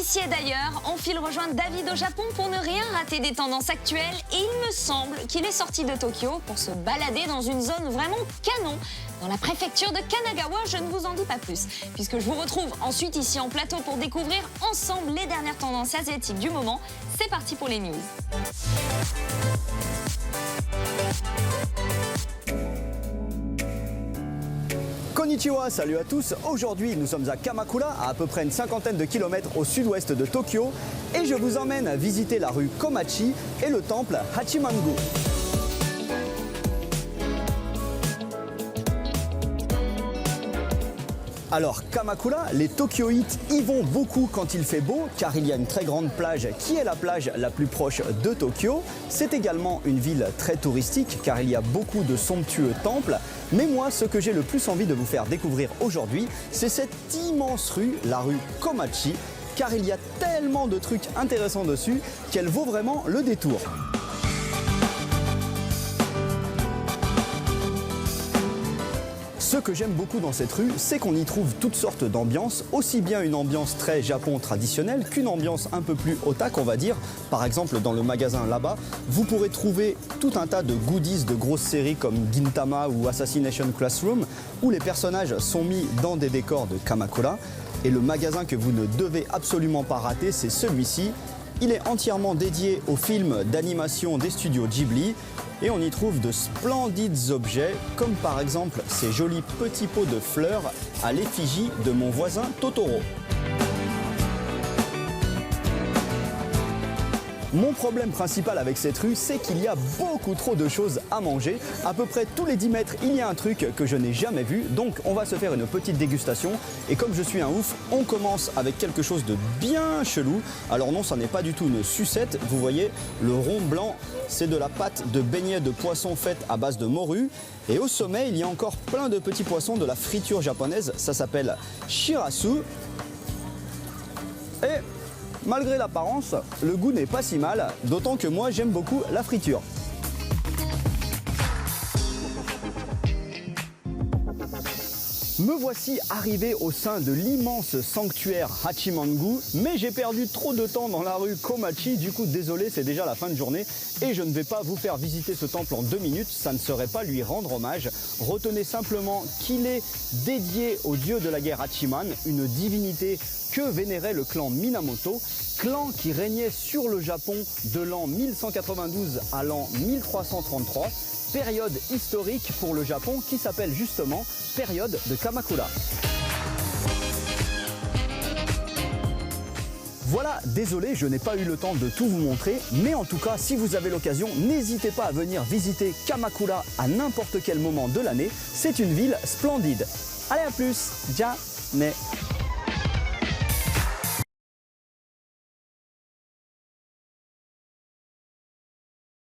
d'ici et d'ailleurs, on file rejoindre David au Japon pour ne rien rater des tendances actuelles. Et il me semble qu'il est sorti de Tokyo pour se balader dans une zone vraiment canon. Dans la préfecture de Kanagawa, je ne vous en dis pas plus, puisque je vous retrouve ensuite ici en plateau pour découvrir ensemble les dernières tendances asiatiques du moment. C'est parti pour les news. Konnichiwa, salut à tous. Aujourd'hui, nous sommes à Kamakura, à peu près une cinquantaine de kilomètres au sud-ouest de Tokyo, et je vous emmène visiter la rue Komachi et le temple Hachimangu. Alors Kamakura, les Tokyoïtes y vont beaucoup quand il fait beau, car il y a une très grande plage qui est la plage la plus proche de Tokyo. C'est également une ville très touristique, car il y a beaucoup de somptueux temples. Mais moi, ce que j'ai le plus envie de vous faire découvrir aujourd'hui, c'est cette immense rue, la rue Komachi, car il y a tellement de trucs intéressants dessus qu'elle vaut vraiment le détour. Ce que j'aime beaucoup dans cette rue, c'est qu'on y trouve toutes sortes d'ambiances, aussi bien une ambiance très Japon traditionnelle qu'une ambiance un peu plus otaku, on va dire. Par exemple, dans le magasin là-bas, vous pourrez trouver tout un tas de goodies de grosses séries comme Gintama ou Assassination Classroom, où les personnages sont mis dans des décors de Kamakura. Et le magasin que vous ne devez absolument pas rater, c'est celui-ci. Il est entièrement dédié aux films d'animation des studios Ghibli et on y trouve de splendides objets comme par exemple ces jolis petits pots de fleurs à l'effigie de mon voisin Totoro. Mon problème principal avec cette rue, c'est qu'il y a beaucoup trop de choses à manger. À peu près tous les 10 mètres, il y a un truc que je n'ai jamais vu. Donc on va se faire une petite dégustation. Et comme je suis un ouf, on commence avec quelque chose de bien chelou. Alors non, ça n'est pas du tout une sucette. Vous voyez, le rond blanc, c'est de la pâte de beignet de poisson faite à base de morue. Et au sommet, il y a encore plein de petits poissons de la friture japonaise. Ça s'appelle shirasu. Et malgré l'apparence, le goût n'est pas si mal, d'autant que moi j'aime beaucoup la friture. Me voici arrivé au sein de l'immense sanctuaire Hachimangu, mais j'ai perdu trop de temps dans la rue Komachi, du coup désolé, c'est déjà la fin de journée et je ne vais pas vous faire visiter ce temple en 2 minutes, ça ne serait pas lui rendre hommage. Retenez simplement qu'il est dédié au dieu de la guerre Hachiman, une divinité que vénérait le clan Minamoto, clan qui régnait sur le Japon de l'an 1192 à l'an 1333, période historique pour le Japon qui s'appelle justement période de Kamakura. Voilà, désolé, je n'ai pas eu le temps de tout vous montrer, mais en tout cas, si vous avez l'occasion, n'hésitez pas à venir visiter Kamakura à n'importe quel moment de l'année. C'est une ville splendide. Allez, à plus, ja, ne.